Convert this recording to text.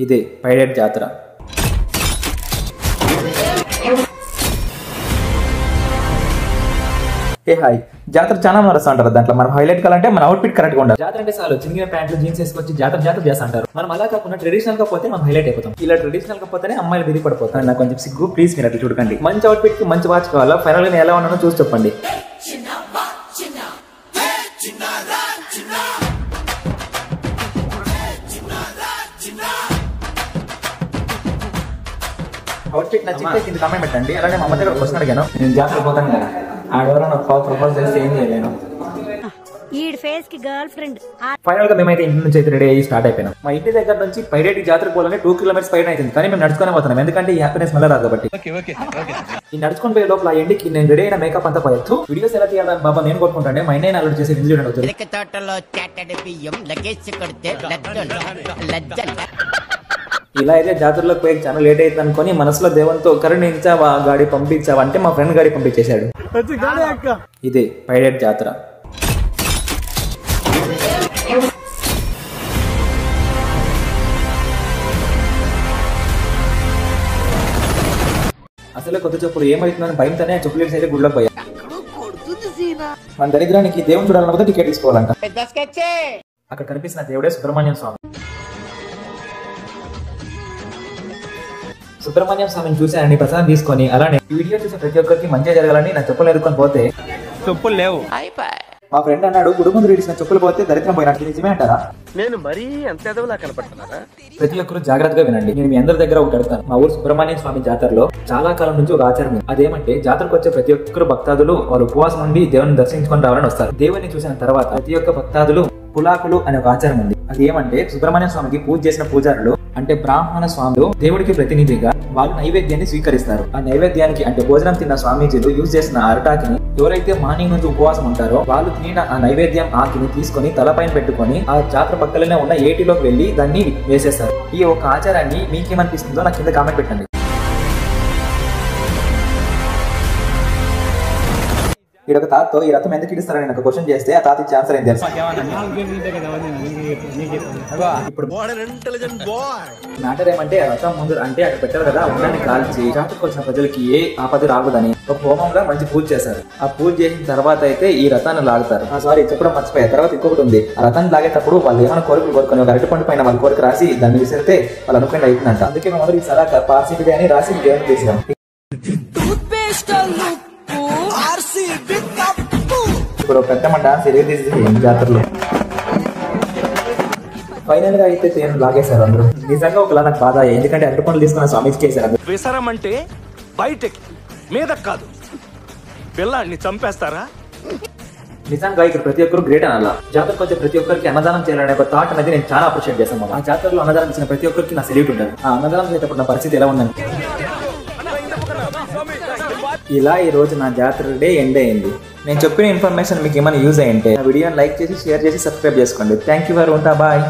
ఇదే పైడేట్ జాతర. ఏ హాయ్, జాతర చాలా వస్తూ అంటారు. దాంట్లో మనం హైలైట్ కావాలంటే మన అవుట్ఫిట్ కరెక్ట్గా ఉండాలి. జాతర అంటే చాలు చిన్న ప్యాంట్లు జీన్స్ వేసుకొచ్చి జాతర చేస్తా అంటారు. మనం అలా కాకుండా ట్రెడిషనల్ గా పోతే మనం హైలైట్ అయిపోతాం. ఇలా ట్రెడిషనల్ గా పోతేనే అమ్మాయిలు విధి పడిపోతారు. నాకు కొంచెం సిగ్గు, ప్లీజ్ మీరు అట్లా చూడకండి. మంచి అవుట్ఫిట్ కి మంచి వాచ్ కావాలా? ఫైనల్ గా ఎలా ఉన్నానో చూసి చెప్పండి. అవుట్ఫిట్ నచ్చితే కింద కామెంట్ పెట్టండి. అలానే మా అమ్మ దగ్గర క్వశ్చన్ అడిగాను, నేను జాతర పోతాను కదా, ఆడవారు నాకు ప్రపోజ్ చేస్తే ఏం చేయలేను. ఫైనల్ గా మేమైతే ఇంటి నుంచి అయితే రెడీ అయ్యి స్టార్ట్ అయిపోయినాం. మా ఇంటి దగ్గర నుంచి పైడేటి జాతర పోవాలని 2 కిలోమీటర్స్ పైన అవుతుంది, కానీ మేము నడుచుకునే పోతున్నాం. ఎందుకంటే ఈ హ్యాపీనెస్ మళ్ళీ రాదు కాబట్టి. ఈ నడుచుకుని పోయే లోపల ఎండికి నేను రెడీ అయిన మేకప్ అంతా పోయొచ్చు. వీడియోస్ ఎలా తీయాలని బాబా నేను కొట్టుకుంటానే మా ఇంటి అలర్ట్ చేసి ఇంజురీ అవుతుంది. ఇలా అయితే జాతరలోకి పోయి చాలా లేట్ అవుతుంది అనుకుని మనసులో దేవునితో కరుణించావా, గాడి పంపించావా అంటే మా ఫ్రెండ్ గాడి పంపించేశాడు. ఇదే పైడేట్ జాతర. అసలే కొత్త చెప్పులు ఏమవుతుందని భయంతోనే చెప్పులు అయితే గుళ్ళకి పోయా. మన దరిద్రానికి దేవుని చూడాలనుకుంటే టికెట్ తీసుకోవాలంట. అక్కడ కనిపిస్తున్న దేవుడే సుబ్రహ్మణ్యం స్వామి. సుబ్రహ్మణ్యం స్వామిని చూశానని ప్రసాదం తీసుకొని అలానే వీడియో చూసే ప్రతి ఒక్కరికి మంచిగా జరగాలని నా చెప్పులు ఎదుర్కొని పోతే చెప్పులు లేవు. మా ఫ్రెండ్ అన్నాడు, గుడి ముందు ఇడిచిన చెప్పులు పోతే దరిద్రం పోయినట్టు. నిజమే అంటారా? నేను మరీ అంత ఎదవలా కనపడుతున్నారా? ప్రతి ఒక్కరు జాగ్రత్తగా వినండి. నేను మీ అందరి దగ్గర ఒకటి అడుగుతాను. మా ఊరు సుబ్రహ్మణ్యం స్వామి జాతరలో చాలా కాలం నుంచి ఒక ఆచారం ఉంది. అదేమంటే జాతరకు వచ్చే ప్రతి ఒక్కరు భక్తాదులు వారు ఉపవాసం నుండి దేవుని దర్శించుకొని రావాలని వస్తారు. దేవుని చూసిన తర్వాత ప్రతి ఒక్క భక్తాదులు పులాకులు అనే ఒక ఆచారం ఉంది. అది ఏమంటే సుబ్రహ్మణ్య స్వామికి పూజ చేసిన పూజారులు అంటే బ్రాహ్మణ స్వాములు దేవుడికి ప్రతినిధిగా వాళ్ళు నైవేద్యాన్ని స్వీకరిస్తారు. ఆ నైవేద్యానికి అంటే భోజనం తిన్న స్వామీజీలు యూజ్ చేసిన అరటాకిని ఎవరైతే మార్నింగ్ నుంచి ఉపవాసం ఉంటారో వాళ్ళు తిన ఆ నైవేద్యం ఆకిని తీసుకొని తలపైన పెట్టుకొని ఆ జాతర పక్కలనే ఉన్న ఏటిలోకి వెళ్లి దాన్ని వేసేస్తారు. ఈ ఒక ఆచారాన్ని మీకేమనిపిస్తుందో నాకు కింద కామెంట్ పెట్టండి. ఇక్కడ ఒక తాతతో ఈ రథం ఎందుకు ఇస్తారని ఒక క్వశ్చన్ చేస్తే ఆ తాత ఇచ్చే ఆన్సర్ ఏం తెలుసు? ఇప్పుడు మ్యాటర్ ఏమంటే రథం ముందు అంటే అక్కడ పెట్టారు కదా, ఉండాన్ని కాల్చి జాతరకు వచ్చిన ప్రజలకి ఏ ఆపద రాకూడదని ఒక హోమంలో మంచి పూజ చేశారు. ఆ పూజ చేసిన తర్వాత అయితే ఈ రథాన్ని లాగుతారు. సారీ చెప్పడం మర్చిపోయా. తర్వాత ఇంకొకటి ఉంది. ఆ రథాన్ని లాగేటప్పుడు వాళ్ళు ఏమైనా కోరికలు కోరుకొని ఒక అరటిపండు పైన వాళ్ళ కోరిక రాసి దాన్ని విసిరితే వాళ్ళు అనుకుని అయిపోయిందంట. అందుకే మేము అందరూ ఈ సలహా పార్సిబిలిటీ అని రాసి దేవుని చేసాం. ఇప్పుడు పెద్దమ్మ డాన్స్ ఎరిగేసి జాతరలో ఫైనల్ గా అయితే తేను లాగేశారు అందరూ. నిజంగా ఒకలా నాకు బాధ, ఎందుకంటే అరటి పనులు తీసుకున్న స్వామికి చేశారు. విసరం అంటే బయటకి మీద కాదు, పిల్లాన్ని చంపేస్తారా? నిజంగా ఇక్కడ ప్రతి ఒక్కరు గ్రేట్ అనాల. జాతరకు వచ్చే ప్రతి ఒక్కరికి అన్నదానం చేయాలనే ఒక థాట్ అనేది నేను చాలా అప్రిషియేట్ చేస్తాను. ఆ జాతరలో అన్నదానం చేసిన ప్రతి ఒక్కరికి నా సెల్యూట్ ఉంటుంది. ఆ అన్నదానం చేసేటప్పుడు నా పరిస్థితి ఎలా ఉందని. ఇలా ఈ రోజు నా జాతర డే ఎండ్ అయింది. నేను చెప్పిన ఇన్ఫర్మేషన్ మీకు ఏమైనా యూజ్ అయ్యింటే వీడియోని లైక్ చేసి షేర్ చేసి సబ్స్క్రైబ్ చేసుకోండి. థ్యాంక్ యూ ఫర్ ఉంటా. బాయ్.